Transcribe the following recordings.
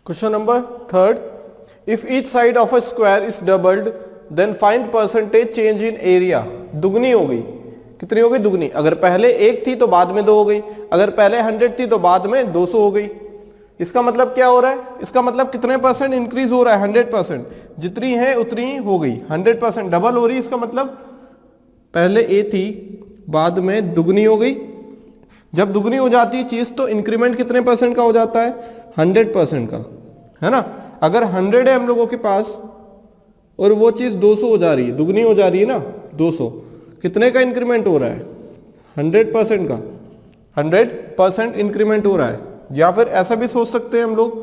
Question number third, if each side of a square is doubled then find percentage change in area. दुगनी हो गई, कितनी हो गई? दुगनी। अगर पहले 1 थी तो बाद में 2 हो गई, अगर पहले 100 थी तो बाद में 200 हो गई। इसका मतलब क्या हो रहा है? इसका मतलब कितने परसेंट इंक्रीज हो रहा है? 100%। जितनी है उतनी ही हो गई, 100% डबल हो रही है। इसका मतलब पहले a थी, बाद में दुगनी हो गई। जब दुगनी हो जाती है चीज तो इंक्रीमेंट कितने परसेंट का हो जाता है? 100% का, है ना। अगर 100 है हम लोगों के पास और वो चीज 200 हो जा रही है, दुगनी हो जा रही है ना, 200, कितने का इंक्रीमेंट हो रहा है? 100% का, 100% इंक्रीमेंट हो रहा है। या फिर ऐसा भी सोच सकते हैं हम लोग,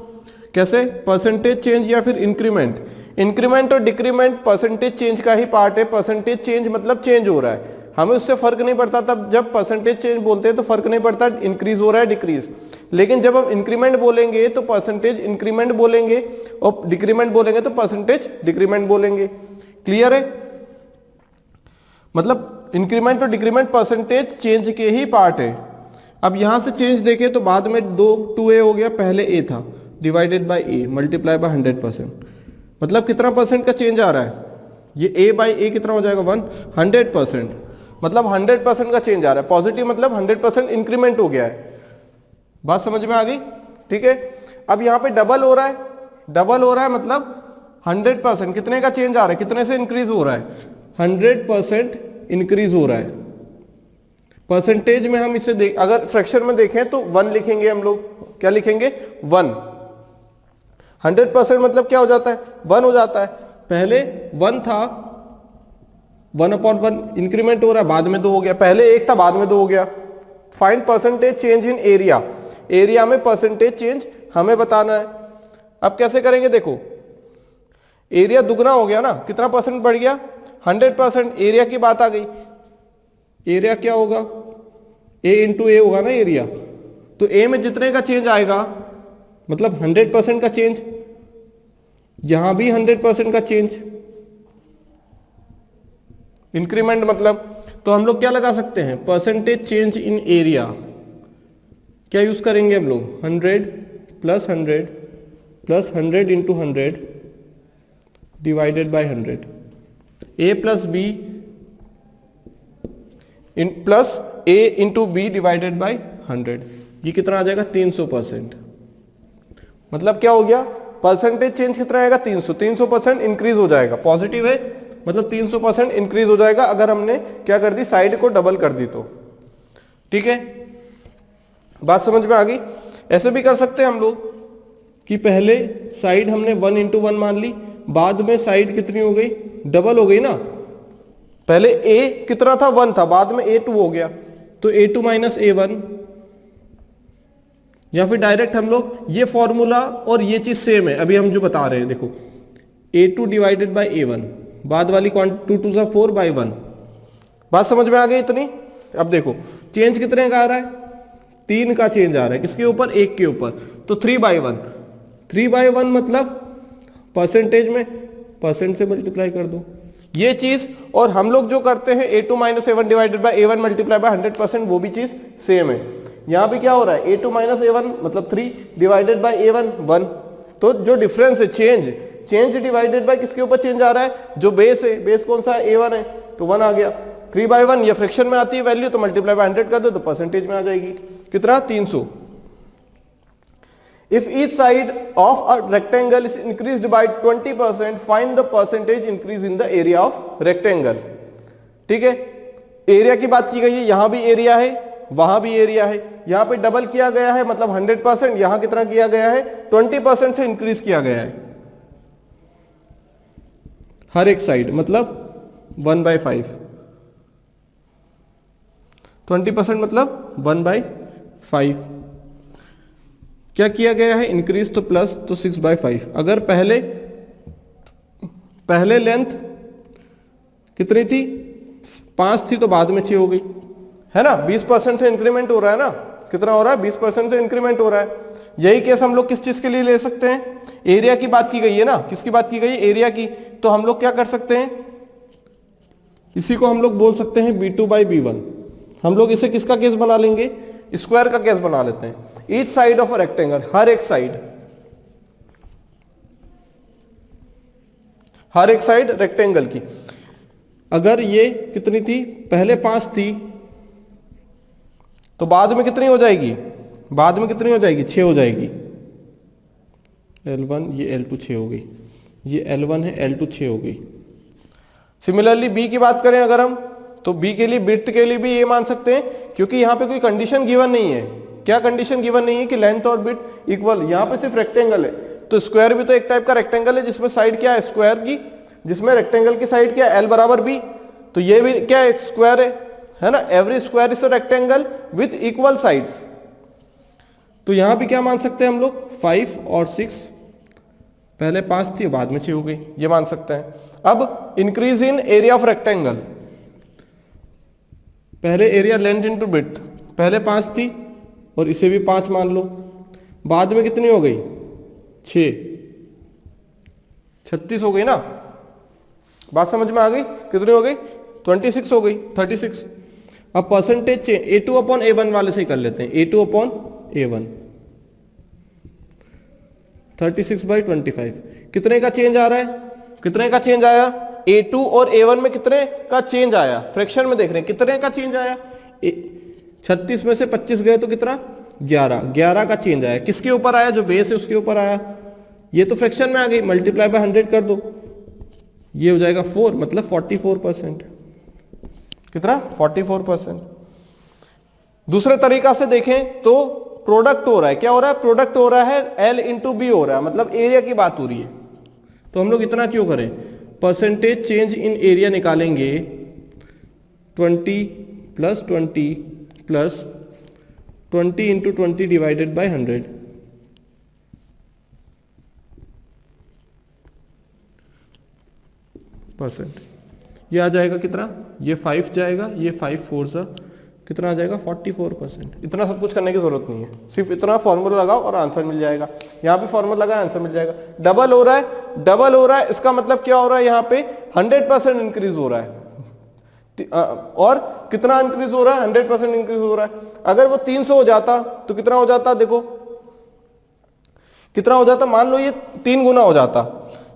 कैसे? परसेंटेज चेंज या फिर इंक्रीमेंट। इंक्रीमेंट और डिक्रीमेंट परसेंटेज चेंज का ही पार्ट है। परसेंटेज चेंज मतलब चेंज हो रहा है, हमें उससे फर्क नहीं पड़ता। तब जब परसेंटेज चेंज बोलते हैं तो फर्क नहीं पड़ता इंक्रीज हो रहा है डिक्रीज। लेकिन जब हम इंक्रीमेंट बोलेंगे तो परसेंटेज इंक्रीमेंट बोलेंगे और डिक्रीमेंट बोलेंगे तो परसेंटेज डिक्रीमेंट बोलेंगे। क्लियर है? मतलब इंक्रीमेंट और डिक्रीमेंट परसेंटेज चेंज के ही पार्ट है। अब यहां से चेंज देखें तो बाद में 2a हो गया, पहले a था, divided by a multiply by 100%। मतलब कितना परसेंट का चेंज आ रहा है? ये a बाई a कितना हो जाएगा? 100%। मतलब 100% का चेंज आ रहा है। पॉजिटिव मतलब 100% इंक्रीमेंट हो गया है। बात समझ में आ गई? ठीक है। अब यहां पे डबल हो रहा है, डबल हो रहा है मतलब 100% कितने का चेंज आ रहा है? कितने से इंक्रीज हो रहा है? 100% इंक्रीज हो रहा है। परसेंटेज में हम इसे देख, अगर फ्रैक्शन में देखें तो 1 लिखेंगे हम लोग। क्या लिखेंगे? 1। 100% मतलब क्या हो जाता है? 1 हो जाता है। पहले 1 था, 1/1 इंक्रीमेंट हो रहा है, बाद में 2 हो गया। पहले 1 था, बाद में 2 हो गया। Find percentage change in area. Area में परसेंटेज चेंज हमें बताना है। अब कैसे करेंगे? देखो, एरिया दुगना हो गया ना, कितना परसेंट बढ़ गया? 100%। एरिया की बात आ गई। एरिया क्या होगा? a इंटू ए होगा ना एरिया। तो a में जितने का चेंज आएगा मतलब 100% का चेंज, यहां भी 100% का चेंज, इंक्रीमेंट मतलब। तो हम लोग क्या लगा सकते हैं? Percentage change in area. क्या यूज करेंगे हम लोग? 100 plus 100 plus 100 into 100 divided by 100। a plus B plus a into B divided by 100। ये कितना आ जाएगा? 300%। मतलब क्या हो गया? परसेंटेज चेंज कितना आएगा? 300। 300% इंक्रीज हो जाएगा। पॉजिटिव है मतलब 300% इंक्रीज हो जाएगा अगर हमने क्या कर दी? साइड को डबल कर दी तो। ठीक है, बात समझ में आ गई? ऐसे भी कर सकते हैं हम लोग कि पहले साइड हमने 1 इंटू 1 मान ली, बाद में साइड कितनी हो गई? डबल हो गई ना। पहले a कितना था? 1 था, बाद में a2 हो गया, तो a2 माइनस a1। या फिर डायरेक्ट हम लोग ये फॉर्मूला और ये चीज सेम है, अभी हम जो बता रहे हैं। देखो, a2 डिवाइडेड बाई a1, बाद वाली क्वांटिटी 2 2 4 बाई 1। बात समझ में आ गई इतनी? अब देखो चेंज कितने का आ रहा है? 3 का चेंज आ रहा है। किसके ऊपर? 1 के ऊपर। तो 3/1। 3/1 मतलब परसेंटेज में परसेंट से मल्टीप्लाई कर दो ये चीज। और हम लोग जो करते हैं a2 minus a1 divided by a1 multiply by 100%, वो भी चीज सेम है। यहां भी क्या हो रहा है? a2 माइनस a1 मतलब 3 डिवाइडेड बाई a1 1। तो जो डिफरेंस है चेंज डिवाइडेड बाय किसके ऊपर चेंज आ रहा है? जो बेस है, बेस कौन सा है? a1 है, तो 1 आ गया। 3/1 ये फ्रैक्शन में आती है वैल्यू, तो मल्टीप्लाई बाय 100 कर दो तो परसेंटेज में आ जाएगी। कितना? 300। If each side of a rectangle is increased by 20%, find the percentage increase in the area of rectangle। ठीक है, एरिया की बात की गई है, यहां भी एरिया है, वहां भी एरिया है। यहां पे डबल किया गया है मतलब 100%, यहां कितना किया गया है? 20% से इंक्रीज किया गया है हर एक साइड, मतलब 1/5। 20% मतलब 1/5। क्या किया गया है? इंक्रीज तो प्लस, तो 6/5। अगर पहले लेंथ कितनी थी? 5 थी, तो बाद में 6 हो गई, है ना। 20% से इंक्रीमेंट हो रहा है ना। कितना हो रहा है? 20% से इंक्रीमेंट हो रहा है। यही केस हम लोग किस चीज के लिए ले सकते हैं? एरिया की बात की गई है ना। किसकी बात की गई है? एरिया की। तो हम लोग क्या कर सकते हैं? इसी को हम लोग बोल सकते हैं b2/b1। हम लोग इसे किसका केस बना लेंगे? स्क्वायर का केस बना लेते हैं। Each side of a rectangle, हर एक साइड हर एक साइड रेक्टेंगल की। अगर ये कितनी थी, पहले 5 थी, तो बाद में कितनी हो जाएगी, बाद में कितनी हो जाएगी, 6 हो जाएगी। L1 ये L2 6 हो गई, ये L1 है, L2 6 हो गई। सिमिलरली बी की बात करें अगर हम, तो बी के लिए विड्थ के लिए भी ये मान सकते हैं, क्योंकि यहाँ पे कोई कंडीशन गिवन नहीं है। क्या कंडीशन गिवन नहीं है कि लेंथ और विड्थ इक्वल, यहाँ पे सिर्फ रेक्टेंगल है। तो स्क्वायर भी तो एक टाइप का रेक्टेंगल है जिसमें साइड क्या है, स्क्वायर की, जिसमें रेक्टेंगल की साइड क्या है, L बराबर बी। तो ये भी क्या है, स्क्वायर है ना। Every square is a rectangle with equal sides. तो यहां भी क्या मान सकते हैं हम लोग, 5 और 6, पहले 5 थी बाद में 6 हो गई, ये मान सकते हैं। अब increase in area of rectangle, पहले एरिया लेंथ इनटू विड्थ, पहले 5 थी और इसे भी 5 मान लो, बाद में कितनी हो गई, 6, 36 हो गई ना। बात समझ में आ गई, कितनी हो गई, 26 हो गई, 36। अब percentage change A2 upon A1 वाले से ही कर लेते हैं, A2 अपॉन A1, 36/25 कितने का चेंज आ रहा है, कितने का चेंज आया, A2 और A1 में कितने का चेंज आया, फ्रैक्शन में देख रहे हैं कितने का चेंज आया। 36 में से 25 गए तो कितना, 11 का चेंज आया। किसके ऊपर आया, जो बेस है उसके ऊपर आया। ये तो फ्रैक्शन में आ गई, मल्टीप्लाई बाय 100 कर दो, ये हो जाएगा 4, मतलब 44%। कितना, 44%। दूसरे तरीका से देखें तो प्रोडक्ट हो रहा है, क्या हो रहा है, प्रोडक्ट हो रहा है, L इंटू बी हो रहा है, मतलब एरिया की बात हो रही है। तो हम लोग इतना क्यों करें, परसेंटेज चेंज इन एरिया निकालेंगे, 20 + 20 + 20 इंटू 20 डिवाइडेड बाय 100, %। ये आ जाएगा कितना, ये 5 जाएगा, ये 5 4 सा कितना आ जाएगा, 44%। इतना सब कुछ करने की जरूरत नहीं है, सिर्फ इतना फॉर्मूला लगाओ और आंसर मिल जाएगा। यहाँ पे फॉर्मूला लगाए, आंसर मिल जाएगा। डबल हो रहा है, डबल हो रहा है, इसका मतलब क्या हो रहा है, यहाँ पे 100% इंक्रीज हो रहा है। और कितना इंक्रीज हो रहा है, 100% इंक्रीज हो रहा है। अगर वो 300 हो जाता तो कितना हो जाता, देखो कितना हो जाता, मान लो ये 3 गुना हो जाता,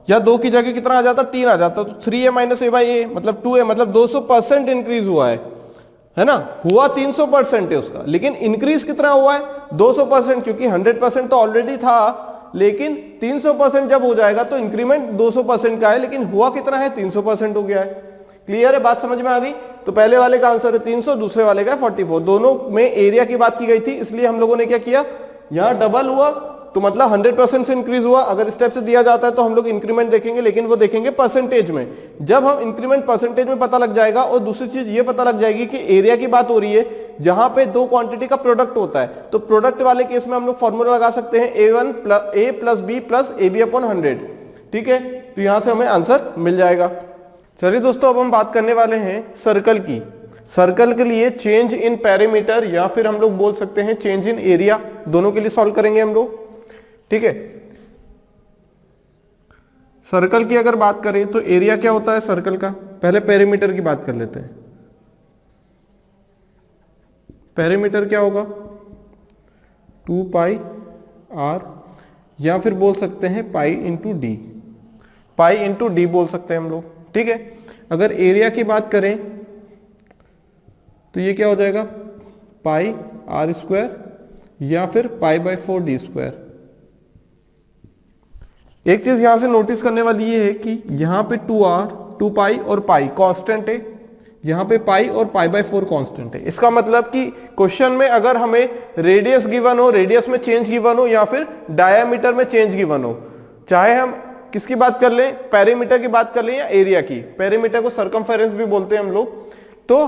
या 2 की जगह कितना आ जाता, 3 आ जाता, तो 3a - a/a मतलब 2a, मतलब 200% इंक्रीज हुआ है ना। हुआ 300% है उसका, लेकिन इंक्रीज कितना हुआ है, 200%, क्योंकि 100% तो ऑलरेडी था, लेकिन 300% जब हो जाएगा तो इंक्रीमेंट 200% का है, लेकिन हुआ कितना है, 300% हो गया है। क्लियर है, बात समझ में आ गई। तो पहले वाले का आंसर है 300, दूसरे वाले का है 44। दोनों में एरिया की बात की गई थी, इसलिए हम लोगों ने क्या किया, यहां डबल हुआ तो मतलब 100% से इंक्रीज हुआ। अगर स्टेप से दिया जाता है तो हम लोग इंक्रीमेंट देखेंगे, लेकिन वो देखेंगे परसेंटेज में। जब हम इंक्रीमेंट परसेंटेज में पता लग जाएगा, और दूसरी चीज ये पता लग जाएगी कि एरिया की बात हो रही है जहां पे 2 क्वांटिटी का प्रोडक्ट होता है, तो प्रोडक्ट वाले केस में हम लोग फॉर्मूला लगा सकते हैं A1 + A + B + AB/100। ठीक है, तो यहां से हमें आंसर मिल जाएगा। चलिए दोस्तों, अब हम बात करने वाले हैं सर्कल की। सर्कल के लिए चेंज इन पेरीमीटर, या फिर हम लोग बोल सकते हैं चेंज इन एरिया, दोनों के लिए सॉल्व करेंगे हम लोग। ठीक है, सर्कल की अगर बात करें तो एरिया क्या होता है सर्कल का, पहले पेरीमीटर की बात कर लेते हैं। पेरीमीटर क्या होगा, 2πr, या फिर बोल सकते हैं π × d, π × d बोल सकते हैं हम लोग। ठीक है, अगर एरिया की बात करें तो ये क्या हो जाएगा, πr², या फिर π/4d²। एक चीज यहां से नोटिस करने वाली ये है कि यहां पे 2r, 2π और π कांस्टेंट है, यहां पे π और π/4 कांस्टेंट है। इसका मतलब कि क्वेश्चन में अगर हमें रेडियस गिवन हो, रेडियस में चेंज गिवन हो, या फिर डायमीटर में चेंज गिवन हो, चाहे हम किसकी बात कर लें, पेरीमीटर की बात कर लें या एरिया की, पेरीमीटर को सरकमफेरेंस भी बोलते हैं हम लोग, तो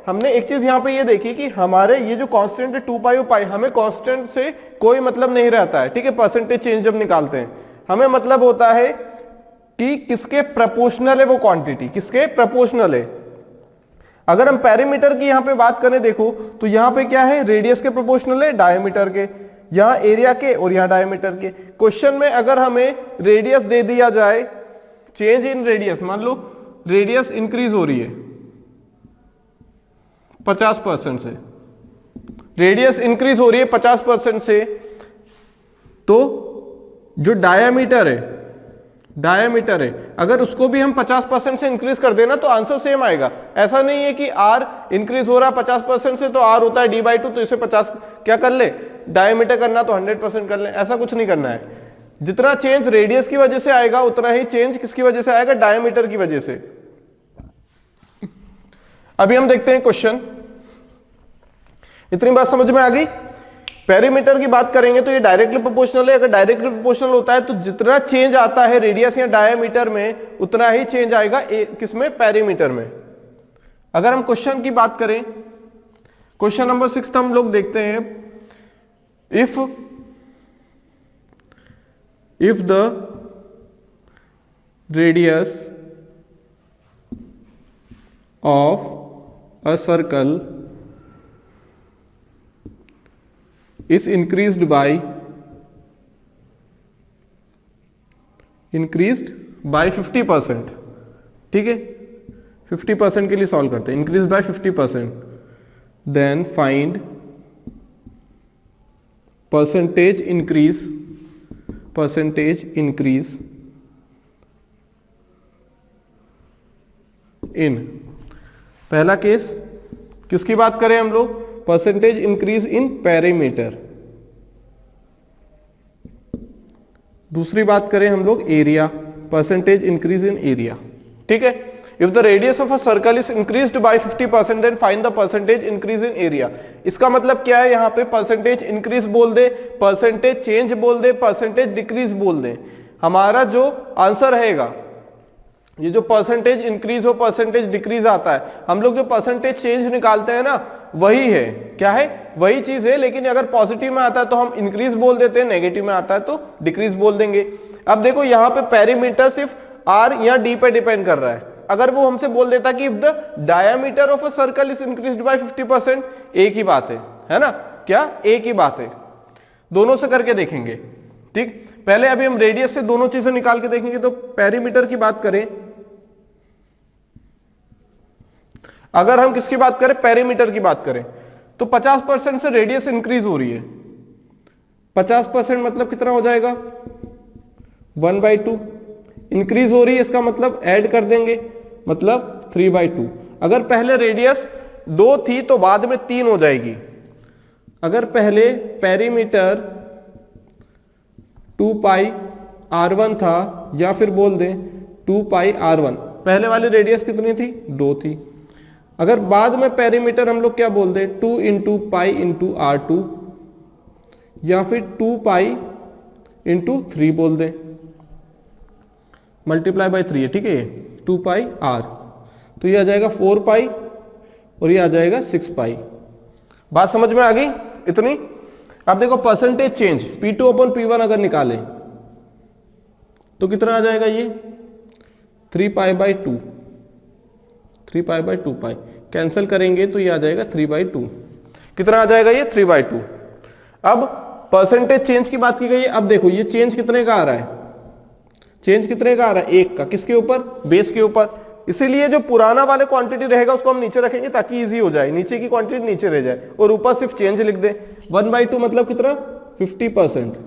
हमने एक चीज यहां पे ये देखी कि हमारे ये जो कांस्टेंट है 2π और π, हमें कांस्टेंट से कोई मतलब नहीं रहता है। ठीक है, परसेंटेज चेंज जब निकालते हैं हमें मतलब होता है कि किसके प्रोपोर्शनल है वो क्वांटिटी, किसके प्रोपोर्शनल है। अगर हम पेरीमीटर की यहां पे बात करें, देखो तो यहां पे क्या है, रेडियस के प्रोपोर्शनल है, डायमीटर के, यहां एरिया के और यहां डायमीटर के। क्वेश्चन में अगर हमें रेडियस दे दिया जाए, चेंज इन रेडियस, मान लो रेडियस इंक्रीज हो रही है 50% से, रेडियस इंक्रीज हो रही है 50% से, तो जो डायमीटर है, डायमीटर है, अगर उसको भी हम 50% से इंक्रीज कर देना तो आंसर सेम आएगा। ऐसा नहीं है कि आर इंक्रीज हो रहा 50% से तो आर होता है d/2, तो इसे 50 क्या कर ले, डायमीटर करना तो 100% कर ले, ऐसा कुछ नहीं करना है। जितना चेंज रेडियस की वजह से आएगा उतना ही चेंज किसकी वजह से आएगा, डायमीटर की वजह से। अभी हम देखते हैं क्वेश्चन। इतनी बात समझ में आ गई। पेरीमीटर की बात करेंगे तो ये डायरेक्टली प्रोपोर्शनल है। अगर डायरेक्टली प्रोपोर्शनल होता है तो जितना चेंज आता है रेडियस या डायमीटर में उतना ही चेंज आएगा किसमें, पेरीमीटर में। अगर हम क्वेश्चन की बात करें, क्वेश्चन नंबर 6 हम लोग देखते हैं, if the radius of a circle is increased by 50%, ठीक है, 50% के लिए सॉल्व करते हैं, increase by 50%, then find percentage increase in. पहला केस किसकी बात करें हम लोग, परसेंटेज इंक्रीज इन पेरीमीटर। दूसरी बात करें हम लोग area, percentage increase in area, ठीक है। If the radius of a circle is increased by 50% then find the percentage increase in area. इसका मतलब क्या है, यहां पे परसेंटेज इंक्रीज बोल दे, परसेंटेज चेंज बोल दे, परसेंटेज डिक्रीज बोल दे। हमारा जो आंसर रहेगा, ये जो परसेंटेज इंक्रीज हो परसेंटेज डिक्रीज आता है, हम लोग जो परसेंटेज चेंज निकालते हैं ना वही है, क्या है, वही चीज है। लेकिन अगर पॉजिटिव में आता है तो हम इंक्रीज बोल देते हैं, नेगेटिव में आता है तो डिक्रीज बोल देंगे। अब देखो यहाँ पे पेरीमीटर सिर्फ आर या डी पे डिपेंड कर रहा है। अगर वो हमसे बोल देता कि if the diameter of a circle is increased by 50%, एक ही बात है ना, क्या एक ही बात है। दोनों से करके देखेंगे, ठीक। पहले अभी हम रेडियस से दोनों चीजें निकाल के देखेंगे। तो पेरीमीटर की बात करें, अगर हम किसकी बात करें, पेरीमीटर की बात करें, तो 50% से रेडियस इंक्रीज हो रही है। 50% मतलब कितना हो जाएगा, 1/2 इंक्रीज हो रही है, इसका मतलब ऐड कर देंगे, मतलब 3/2। अगर पहले रेडियस 2 थी तो बाद में 3 हो जाएगी। अगर पहले पेरीमीटर 2πr1 था, या फिर बोल दें 2πr1, पहले वाली रेडियस कितनी थी, 2 थी। अगर बाद में पेरीमीटर हम लोग क्या बोल दें, 2 × π × r2, या फिर 2π × 3 बोल दें, मल्टीप्लाई बाय 3 है, ठीक है, 2πr, तो ये आ जाएगा 4π और ये आ जाएगा 6π। बात समझ में आ गई इतनी। अब देखो परसेंटेज चेंज P2/P1 अगर निकालें तो कितना आ जाएगा, ये 3π/2, 3π/2π कैंसिल करेंगे तो ये आ जाएगा 3/2। कितना आ जाएगा, ये 3/2। अब परसेंटेज चेंज की बात की गई है। अब देखो ये चेंज कितने का आ रहा है, चेंज कितने का आ रहा है, 1 का। किसके ऊपर, बेस के ऊपर। इसीलिए जो पुराना वाले क्वांटिटी रहेगा उसको हम नीचे रखेंगे ताकि इजी हो जाए, नीचे की क्वांटिटी नीचे रह जाए और ऊपर सिर्फ चेंज लिख दे। 1/2 मतलब कितना, 50%।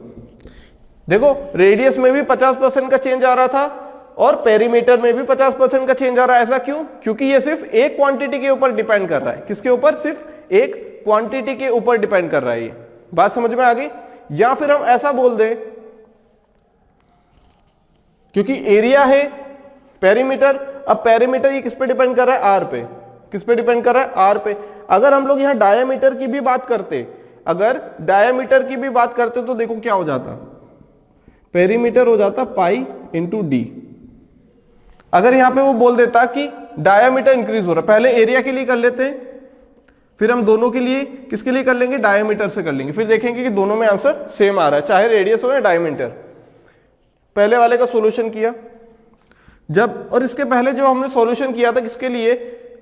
देखो रेडियस में भी 50% का चेंज आ रहा था और पेरीमीटर में भी 50% का चेंज आ रहा है। ऐसा क्यों, क्योंकि ये सिर्फ एक क्वांटिटी के ऊपर डिपेंड कर रहा है। किसके ऊपर, सिर्फ एक क्वांटिटी के ऊपर डिपेंड कर रहा है। ये बात समझ में आ गई। या फिर हम ऐसा बोल दें, क्योंकि एरिया है पेरीमीटर, अब पेरीमीटर ये किस पे डिपेंड कर रहा है, आर पे। किस पे डिपेंड कर रहा है, आर पे। अगर हम लोग यहां डायमीटर की भी बात करते, अगर डायमीटर की भी बात करते तो देखो क्या हो जाता, पेरीमीटर हो जाता पाई इंटू डी। अगर यहां पे वो बोल देता कि डायमीटर इंक्रीज हो रहा है, पहले एरिया के लिए कर लेते हैं, फिर हम दोनों के लिए किसके लिए कर लेंगे, डायमीटर से कर लेंगे, फिर देखेंगे कि दोनों में आंसर सेम आ रहा है, चाहे रेडियस हो या डायमीटर। पहले वाले का सॉल्यूशन किया जब, और इसके पहले जो हमने सॉल्यूशन किया था किसके लिए,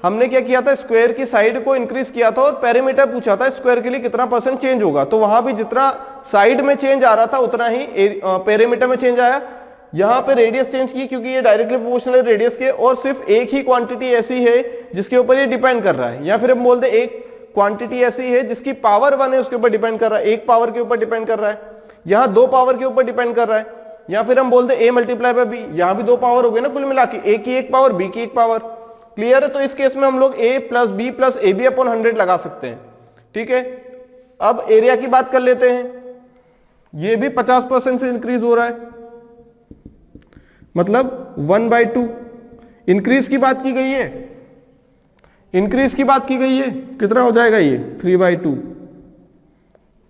हमने क्या किया था, स्क्वायर की साइड को इंक्रीज किया था और पेरीमीटर पूछा था स्क्वायर के लिए कितना परसेंट चेंज होगा। तो वहां भी जितना साइड में चेंज आ रहा था उतना ही पेरीमीटर में चेंज आया। यहां पे रेडियस चेंज की क्योंकि ये डायरेक्टली प्रोपोर्शनल है रेडियस के, और सिर्फ एक ही क्वांटिटी ऐसी है जिसके ऊपर ये डिपेंड कर रहा है। या फिर हम बोलते हैं एक क्वांटिटी ऐसी है जिसकी पावर 1 है उसके ऊपर डिपेंड कर रहा है, एक पावर के ऊपर डिपेंड कर रहा है, यहां 2 पावर के ऊपर डिपेंड कर रहा है। या फिर हम बोल दे a मल्टीप्लाई बाय b, यहां भी 2 पावर हो गए ना कुल मिला के, a की 1 पावर b की 1 पावर। क्लियर है? तो इस केस में हम लोग a plus B plus A B upon 100 लगा सकते हैं। ठीक है, अब एरिया की बात कर लेते हैं। ये भी 50% से इंक्रीज हो रहा है, मतलब 1/2। इंक्रीज की बात की गई है, इंक्रीज की बात की गई है, कितना हो जाएगा ये 3/2।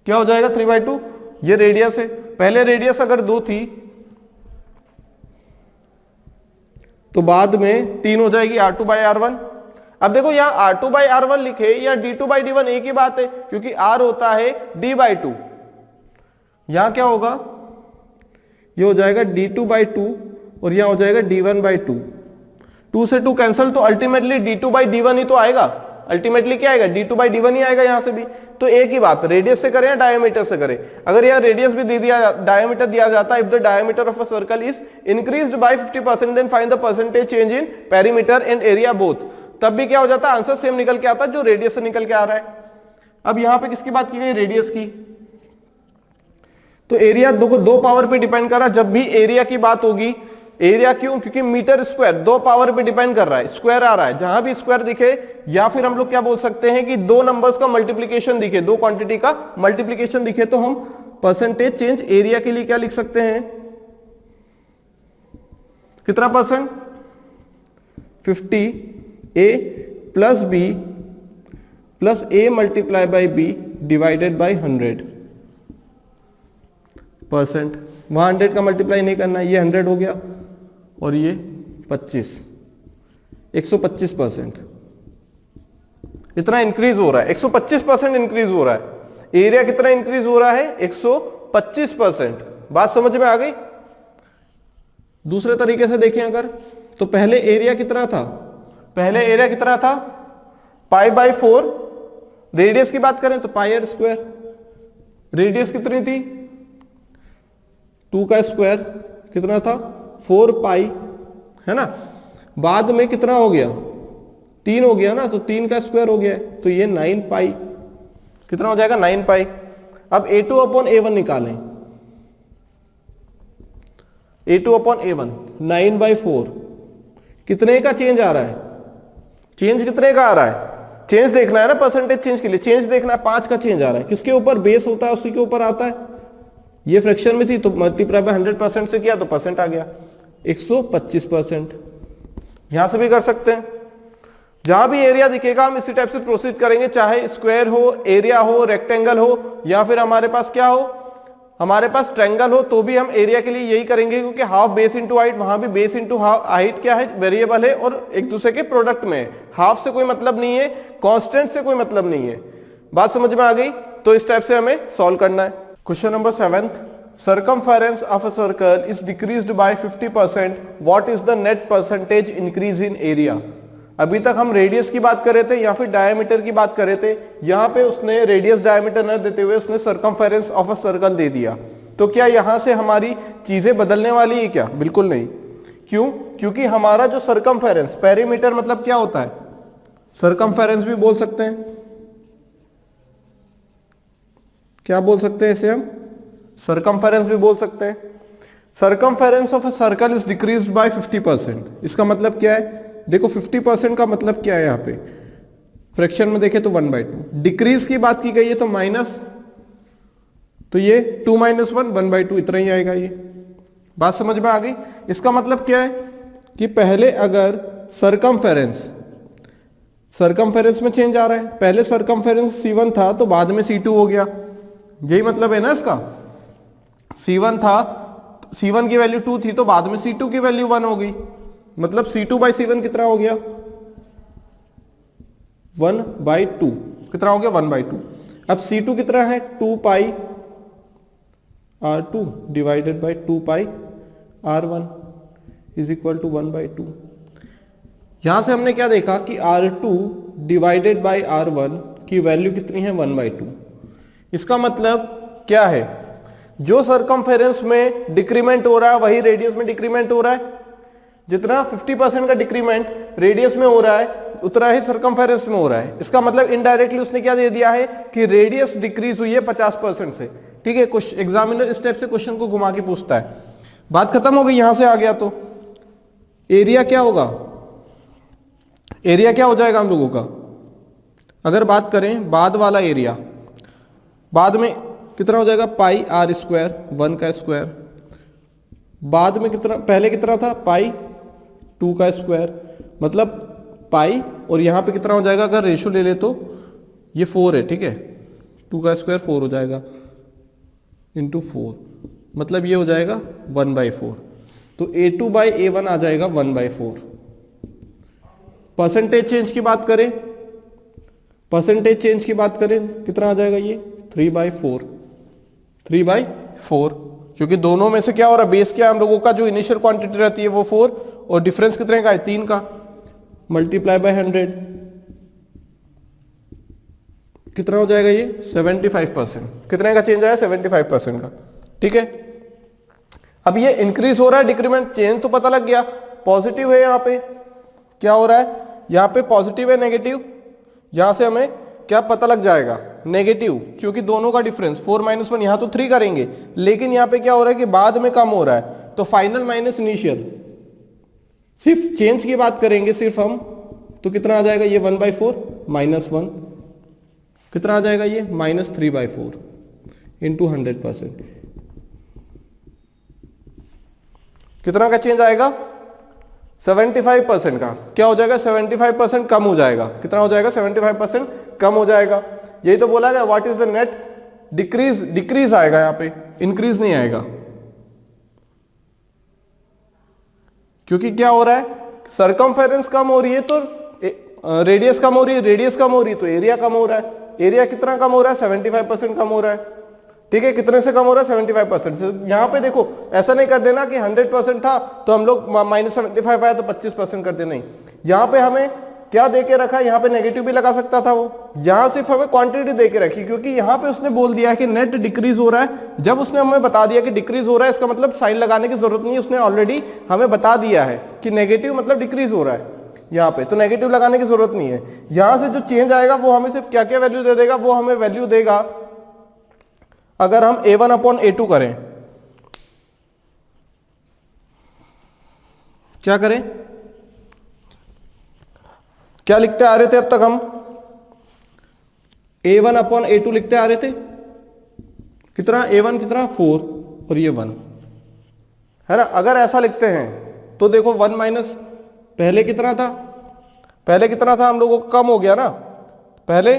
क्या हो जाएगा 3/2? ये रेडियस है, पहले रेडियस अगर 2 थी तो बाद में 3 हो जाएगी R2/R1। अब देखो यहां R2/R1 लिखे या D2/D1 एक ही बात है, क्योंकि R होता है D/2। यहां क्या होगा, ये हो जाएगा D2/2 और यहां हो जाएगा D1/2। 2 से 2 कैंसिल, तो अल्टीमेटली D2/D1 ही तो आएगा। अल्टीमेटली क्या आएगा, D2/D1 ही आएगा यहां से भी। तो एक ही बात, रेडियस से करें या डायमीटर से करें। अगर यहां रेडियस भी दे दिया, डायमीटर दिया जाता, if the diameter of a circle is increased by 50% then find the percentage change in perimeter and area both, तब भी क्या हो जाता है, आंसर सेम निकल के आता है जो रेडियस से निकल के आ रहा है। अब यहां पे किसकी बात की गई, रेडियस की। तो एरिया दो पावर पे डिपेंड कर रहा है। जब भी एरिया की बात होगी, एरिया क्यों, क्योंकि मीटर स्क्वायर 2 पावर पे डिपेंड कर रहा है, स्क्वायर आ रहा है। जहां भी स्क्वायर दिखे, या फिर हम लोग क्या बोल सकते हैं कि 2 नंबर्स का मल्टीप्लीकेशन दिखे, 2 क्वांटिटी का मल्टीप्लीकेशन दिखे, तो हम परसेंटेज चेंज एरिया के लिए क्या लिख सकते हैं, कितना percent, 50 a plus b plus a multiply by b divided by 100%। वहां 100 का मल्टीप्लाई नहीं करना है, ये 100 हो गया और ये 25, 125%। इतना इंक्रीज हो रहा है, 125% इंक्रीज हो रहा है। एरिया कितना इंक्रीज हो रहा है, 125%। बात समझ में आ गई? दूसरे तरीके से देखें अगर, तो पहले एरिया कितना था, पहले एरिया कितना था π/4। रेडियस की बात करें तो πr²। रेडियस कितनी थी, 2 का स्क्वायर कितना था 4π, है ना। बाद में कितना हो गया, 3 हो गया ना, तो 3 का स्क्वायर हो गया, तो ये 9π, कितना हो जाएगा 9π। अब A2/A1 निकालें, A2/A1 9/4, कितने का चेंज आ रहा है, चेंज कितने का आ रहा है, चेंज देखना है ना परसेंटेज चेंज के लिए, चेंज देखना है, 5 का चेंज आ रहा है। किसके ऊपर बेस होता है, उसी के ऊपर आता है। ये फ्रैक्शन में थी तो मल्टीप्लाई बाय 100% से किया तो परसेंट आ गया 125%। यहां से भी कर सकते हैं, जहां भी एरिया दिखेगा हम इसी टाइप से प्रोसीड करेंगे, चाहे स्क्वायर हो, एरिया हो, रेक्टेंगल हो, या फिर हमारे पास क्या हो, हमारे पास ट्रायंगल हो, तो भी हम एरिया के लिए यही करेंगे, क्योंकि हाफ बेस इंटू हाइट, वहां भी बेस इंटू हाइट क्या है, वेरिएबल है और एक दूसरे के प्रोडक्ट में है। हाफ से कोई मतलब नहीं है, कांस्टेंट से कोई मतलब नहीं है। बात समझ में आ गई? तो इस टाइप से हमें सॉल्व करना है। Question number 7th, circumference of a circle is decreased by 50%. What is the net percentage increase in area? अभी तक हम रेडियस की बात कर रहे थे या फिर डायमीटर की बात कर रहे थे। यहां पे उसने रेडियस डायमीटर न देते हुए उसने सर्कमफेरेंस ऑफ अ सर्कल दे दिया। तो क्या यहां से हमारी चीजें बदलने वाली है क्या? बिल्कुल नहीं। क्यों? क्योंकि हमारा जो सर्कमफेरेंस, पेरीमीटर मतलब क्या होता है, सर्कमफेरेंस भी बोल सकते हैं, क्या बोल सकते हैं इसे हम, सर्कमफेरेंस भी बोल सकते हैं। Circumference of a circle is decreased bye 50%। इसका मतलब क्या है, देखो 50% का मतलब क्या है, यहाँ पे फ्रैक्शन में देखें तो 1/2। डिक्रीज की बात की गई है तो माइनस, तो ये 2 - 1 1/2 इतना ही आएगा। ये बात समझ में आ गई? इसका मतलब क्या है कि पहले अगर सर्कमफेरेंस में चेंज आ रहा है, पहले सर्कमफेरेंस C1 था तो बाद में C2 हो गया, यही मतलब है ना इसका। C1 था, C1 की वैल्यू 2 थी तो बाद में C2 की वैल्यू 1 हो गई, मतलब C2/C1 कितना हो गया 1/2, कितना हो गया 1/2। अब C2 कितना है 2πr2 divided by 2πr1 is equal to 1/2। यहां से हमने क्या देखा कि R2 डिवाइडेड बाई R1 की वैल्यू कितनी है 1/2। इसका मतलब क्या है, जो सर्कमफेरेंस में डिक्रीमेंट हो रहा है वही रेडियस में डिक्रीमेंट हो रहा है। जितना 50% का डिक्रीमेंट रेडियस में हो रहा है उतना ही सर्कमफेरेंस में हो रहा है। इसका मतलब इनडायरेक्टली उसने क्या दे दिया है कि रेडियस डिक्रीज हुई है 50% से। ठीक है, कुछ एग्जामिनर इस टाइप से क्वेश्चन को घुमा के पूछता है। बात खत्म हो गई, यहां से आ गया तो एरिया क्या होगा, एरिया क्या हो जाएगा हम लोगों का, अगर बात करें बाद वाला एरिया, बाद में कितना हो जाएगा पाई आर स्क्वायर 1 का स्क्वायर, बाद में कितना, पहले कितना था पाई 2 का स्क्वायर, मतलब पाई और यहाँ पे कितना हो जाएगा, अगर रेशो ले ले तो ये 4 है, ठीक है, 2 का स्क्वायर 4 हो जाएगा इंटू 4, मतलब ये हो जाएगा 1/4, तो A2/A1 आ जाएगा 1/4। परसेंटेज चेंज की बात करें, परसेंटेज चेंज की बात करें कितना आ जाएगा ये 3/4, 3/4, क्योंकि दोनों में से क्या हो रहा है, बेस क्या है हम लोगों का, जो इनिशियल क्वांटिटी रहती है वो 4 और डिफरेंस कितने का है 3 का, मल्टीप्लाई बाय 100 कितना हो जाएगा ये 75%, कितने का चेंज आया 75% का, ठीक है। अब ये इंक्रीज हो रहा है, डिक्रीमेंट, चेंज तो पता लग गया, पॉजिटिव है, यहाँ पे क्या हो रहा है, यहाँ पे पॉजिटिव है नेगेटिव, यहां से हमें क्या पता लग जाएगा नेगेटिव, क्योंकि दोनों का डिफरेंस 4 - 1, यहां तो 3 करेंगे, लेकिन यहां पे क्या हो रहा है कि बाद में कम हो रहा है, तो फाइनल माइनस इनिशियल, सिर्फ चेंज की बात करेंगे सिर्फ हम, तो कितना आ जाएगा ये 1/4 -1, कितना आ जाएगा ये -3/4 इंटू 100%, कितना का चेंज आएगा 75% का, क्या हो जाएगा 75% कम हो जाएगा, कितना हो जाएगा 75% कम हो जाएगा, यही तो बोला गया what is the net decrease, decrease आएगा यहाँ पे, इंक्रीज नहीं आएगा, क्योंकि क्या हो रहा है सरकमफेरेंस कम हो रही है तो रेडियस कम हो रही है, रेडियस कम हो रही है तो एरिया कम हो रहा है, एरिया कितना कम हो रहा है 75% कम हो रहा है, ठीक है, कितने से कम हो रहा है 75% से। यहाँ पे देखो ऐसा नहीं कर देना कि 100% था तो हम लोग -75 आया तो 25% कर देना, नहीं, यहाँ पे हमें क्या दे के रखा है, यहाँ पे नेगेटिव भी लगा सकता था वो, यहाँ सिर्फ हमें क्वांटिटी दे के रखी, क्योंकि यहाँ पे उसने बोल दिया है कि नेट डिक्रीज हो रहा है, जब उसने हमें बता दिया कि डिक्रीज हो रहा है इसका मतलब साइन लगाने की जरूरत नहीं है, उसने ऑलरेडी हमें बता दिया है कि नेगेटिव मतलब डिक्रीज हो रहा है यहाँ पे, तो नेगेटिव लगाने की जरूरत नहीं है। यहाँ से जो चेंज आएगा वो हमें सिर्फ क्या क्या वैल्यू दे देगा, वो हमें वैल्यू देगा अगर हम A1/A2 करें, क्या करें, क्या लिखते आ रहे थे अब तक हम, A1/A2 लिखते आ रहे थे, कितना A1 कितना 4 और ये 1 है ना, अगर ऐसा लिखते हैं तो देखो 1 माइनस पहले कितना था, पहले कितना था हम लोगों को कम हो गया ना, पहले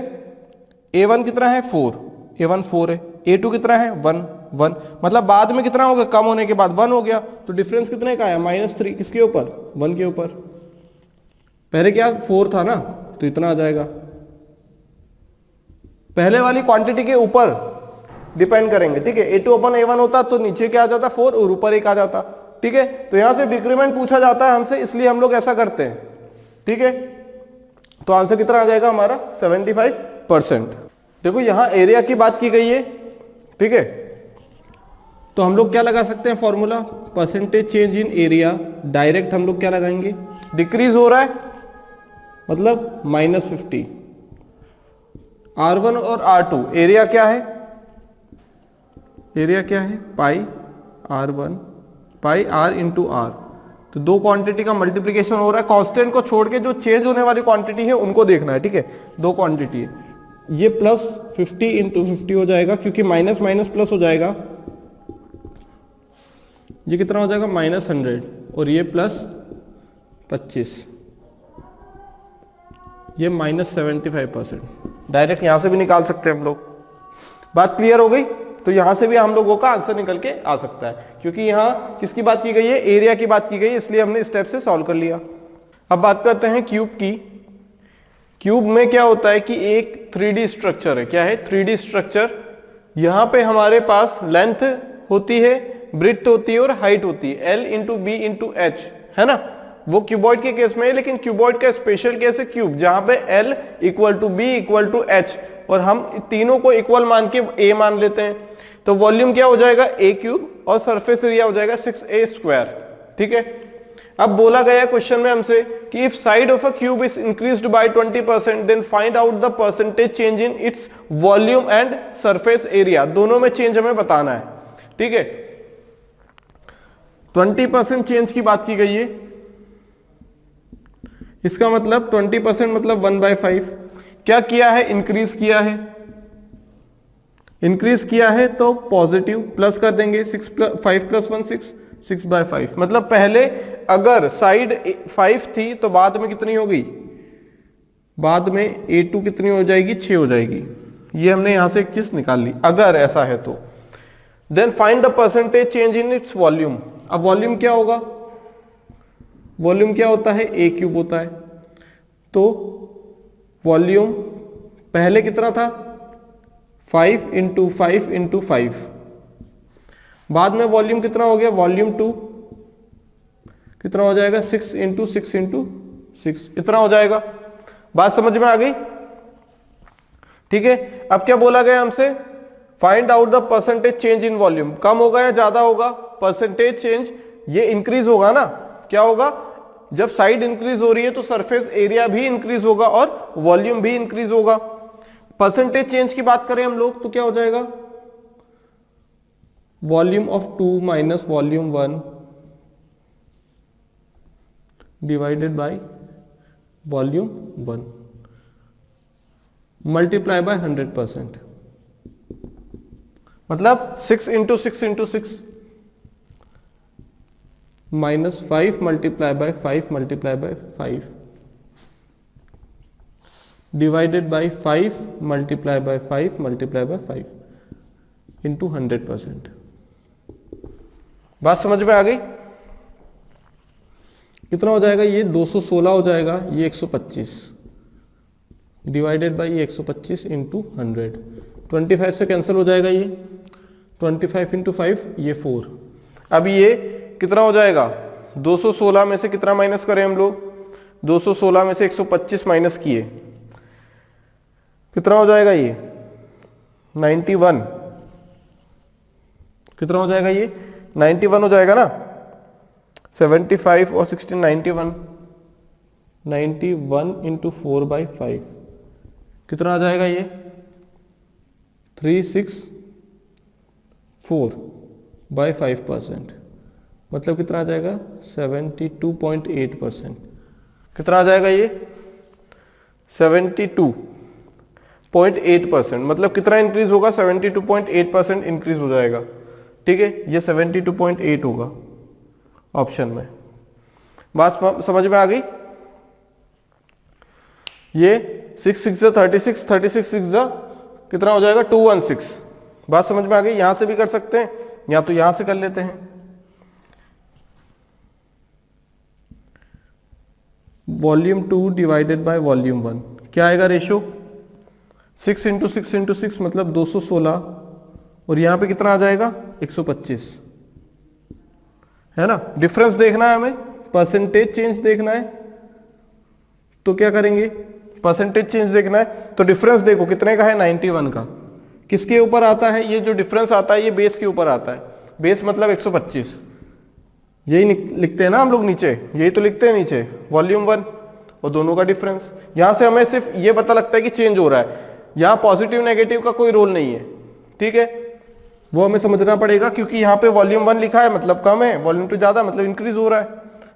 A1 कितना है 4, A1 4 है, A2 कितना है 1 1, मतलब बाद में कितना हो गया, कम होने के बाद 1 हो गया, तो डिफरेंस कितने का आया -3, किसके ऊपर 1 के ऊपर, पहले क्या 4 था ना तो इतना आ जाएगा, पहले वाली क्वांटिटी के ऊपर डिपेंड करेंगे, ठीक है, A2/A1 होता तो नीचे क्या आ जाता 4 और ऊपर 1 आ जाता, ठीक है, तो यहां से डिक्रीमेंट पूछा जाता है हमसे, इसलिए हम लोग ऐसा करते हैं, ठीक है, तो आंसर कितना आ जाएगा हमारा 75%। देखो यहां एरिया की बात की गई है, ठीक है, तो हम लोग क्या लगा सकते हैं formula, percentage change in area, direct हम लोग क्या लगाएंगे, डिक्रीज हो रहा है मतलब -50, R1 और R2, एरिया क्या है, एरिया क्या है पाई R1 पाई R इंटू R, तो दो क्वांटिटी का मल्टीप्लीकेशन हो रहा है, कांस्टेंट को छोड़ के जो चेंज होने वाली क्वांटिटी है उनको देखना है, ठीक है, दो क्वांटिटी है, ये +50 इंटू 50 हो जाएगा, क्योंकि माइनस माइनस प्लस हो जाएगा, ये कितना हो जाएगा -100 और ये +25, ये -75%, डायरेक्ट यहां से भी निकाल सकते हैं हम लोग। बात क्लियर हो गई, तो यहां से भी हम लोगों का आंसर निकल के आ सकता है, क्योंकि यहां किसकी बात की गई है, एरिया की बात की गई है, इसलिए हमने स्टेप से सॉल्व कर लिया। अब बात करते हैं क्यूब की। क्यूब में क्या होता है कि एक 3D स्ट्रक्चर है, क्या है 3D स्ट्रक्चर, यहां पे हमारे पास लेंथ होती है, ब्रेड्थ होती है और हाइट होती है, L into B into H, है ना, वो क्यूबॉइड के केस में है, लेकिन क्यूबॉइड का स्पेशल केस है क्यूब, जहां पे L equal to B equal to H, और हम तीनों को इक्वल मान के A मान लेते हैं, तो वॉल्यूम क्या हो जाएगा A³ और सरफेस एरिया हो जाएगा 6A², ठीक है। अब बोला गया क्वेश्चन में हमसे कि if side of a cube is increased by 20% then find out the percentage change in its volume and surface area, दोनों में चेंज हमें बताना है, ठीक है। 20% चेंज की बात की गई है, इसका मतलब 20% मतलब 1/5। क्या किया है, इंक्रीज किया है, इंक्रीज किया है तो पॉजिटिव प्लस कर देंगे, 5 + 1 6, 6/5। मतलब पहले अगर साइड 5 थी तो बाद में कितनी हो गई, बाद में A2 कितनी हो जाएगी, 6 हो जाएगी। ये हमने यहां से एक चीज निकाल ली, अगर ऐसा है तो। Then find the percentage change in its volume. अब वॉल्यूम क्या होगा, वॉल्यूम क्या होता है, A³ होता है। तो वॉल्यूम पहले कितना था, 5 × 5 × 5। बाद में वॉल्यूम कितना हो गया, वॉल्यूम 2 कितना हो जाएगा, 6 × 6 × 6, इतना हो जाएगा। बात समझ में आ गई, ठीक है। अब क्या बोला गया हमसे, find out the percentage change in volume. कम होगा या ज्यादा होगा, परसेंटेज चेंज ये इंक्रीज होगा ना। क्या होगा, जब साइड इंक्रीज हो रही है तो सरफेस एरिया भी इंक्रीज होगा और वॉल्यूम भी इंक्रीज होगा। परसेंटेज चेंज की बात करें हम लोग तो क्या हो जाएगा, volume of 2 minus volume 1 divided by volume 1 multiply by 100%। मतलब 6 × 6 × 6 minus 5 multiply by 5 multiply by 5 divided by 5 multiply by 5 multiply by 5 into 100%। बात समझ में आ गई, कितना हो जाएगा, ये 216 हो जाएगा, ये 125 डिवाइडेड बाय ये 125 इंटू 100। 25 से कैंसिल हो जाएगा, ये 25 × 5 ये 4। अब ये कितना हो जाएगा, 216 में से कितना माइनस करें हम लोग, 216 में से 125 माइनस किए, कितना हो जाएगा ये 91। कितना हो जाएगा, ये 91 हो जाएगा ना। 75 और 16 91 × 4/5 कितना आ जाएगा, ये 364/5%। मतलब कितना आ जाएगा, 72.8%। कितना आ जाएगा, ये 72.8%। मतलब कितना इंक्रीज होगा, 72.8% इंक्रीज हो जाएगा, ठीक है। ये 72.8 होगा ऑप्शन में। बात समझ में आ गई। ये 6 × 6 = 36, 36 × 6 कितना हो जाएगा, 216। बात समझ में आ गई। यहां से भी कर सकते हैं या तो यहां से कर लेते हैं। वॉल्यूम 2 डिवाइडेड बाय वॉल्यूम 1 क्या आएगा रेशो, 6 × 6 × 6 मतलब 216 और यहां पे कितना आ जाएगा, 125, है ना। डिफरेंस देखना है हमें, परसेंटेज चेंज देखना है, तो क्या करेंगे, परसेंटेज चेंज देखना है तो डिफरेंस देखो कितने का है, 91 का। किसके ऊपर आता है, ये जो डिफरेंस आता है ये बेस के ऊपर आता है। बेस मतलब 125, यही लिखते हैं ना हम लोग नीचे, यही तो लिखते हैं नीचे, वॉल्यूम 1 और दोनों का डिफरेंस। यहां से हमें सिर्फ ये पता लगता है कि चेंज हो रहा है, यहां पॉजिटिव नेगेटिव का कोई रोल नहीं है, ठीक है। वो हमें समझना पड़ेगा क्योंकि यहाँ पे वॉल्यूम 1 लिखा है मतलब कम है, वॉल्यूम 2 ज्यादा मतलब इंक्रीज हो रहा है।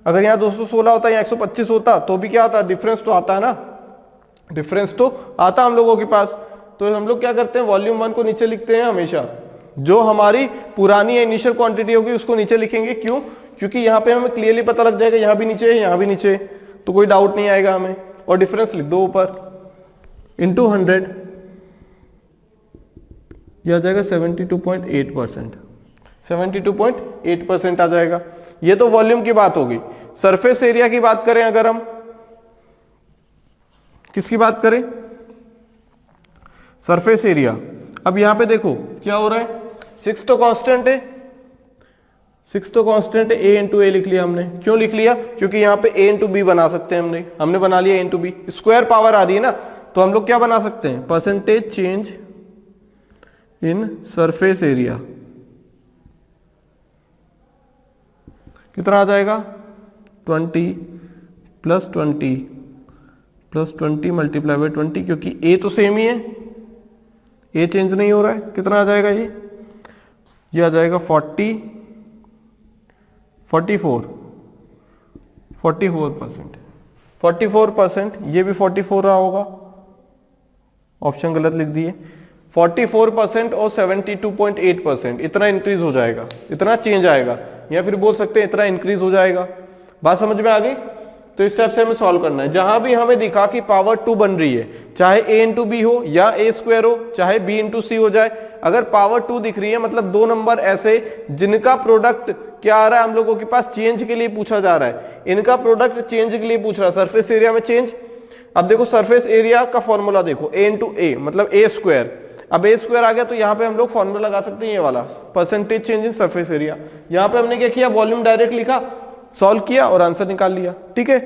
अगर यहाँ 216 होता या 125 होता तो भी क्या आता, डिफरेंस तो आता है ना, डिफरेंस तो आता हम लोगों के पास। तो हम लोग क्या करते हैं, वॉल्यूम 1 को नीचे लिखते हैं हमेशा, जो हमारी पुरानी इनिशियल क्वांटिटी होगी उसको नीचे लिखेंगे। क्यों, क्योंकि यहाँ पे हमें क्लियरली पता लग जाएगा यहाँ भी नीचे है यहाँ भी नीचे है, तो कोई डाउट नहीं आएगा हमें। और डिफरेंस लिख दो ऊपर, इंटू 100, यह आ जाएगा 72.8%, 72.8% आ जाएगा। ये तो वॉल्यूम की बात होगी। सरफेस एरिया की बात करें अगर हम, किसकी बात करें, सरफेस एरिया। अब यहां पे देखो क्या हो रहा है, 6 तो कांस्टेंट है, 6 तो कांस्टेंट है, a × a लिख लिया हमने। क्यों लिख लिया, क्योंकि यहाँ पे a × b बना सकते हैं हमने बना लिया a × b, स्क्वायर पावर आ रही है ना, तो हम लोग क्या बना सकते हैं, percentage change in surface area. कितना आ जाएगा, 20 + 20 + 20 मल्टीप्लाई बाय 20, क्योंकि a तो सेम ही है, a चेंज नहीं हो रहा है। कितना आ जाएगा, ये आ जाएगा 40 44%, ये भी 44 रहा होगा, ऑप्शन गलत लिख दिए। 44% और 72.8%, इतना इंक्रीज हो जाएगा, इतना चेंज आएगा, या फिर बोल सकते हैं इतना इंक्रीज हो जाएगा। बात समझ में आ गई? तो इस टाइप से हमें सॉल्व करना है। जहां भी हमें दिखा कि पावर 2 बन रही है, चाहे a इंटू बी हो या a स्क्वायर हो, चाहे b इंटू सी हो जाए, अगर पावर 2 दिख रही है मतलब दो नंबर ऐसे जिनका प्रोडक्ट क्या आ रहा है हम लोगों के पास, चेंज के लिए पूछा जा रहा है, इनका प्रोडक्ट चेंज के लिए पूछ रहा है, सरफेस एरिया में चेंज। अब देखो सरफेस एरिया का फॉर्मूला देखो, a इंटू ए मतलब a स्क्वायर। अब a स्क्वायर आ गया तो यहाँ पे हम लोग फॉर्मूला लगा सकते हैं ये वाला, percentage change in surface area. यहाँ पे हमने क्या किया, वॉल्यूम डायरेक्ट लिखा, सॉल्व किया और आंसर निकाल लिया। ठीक है,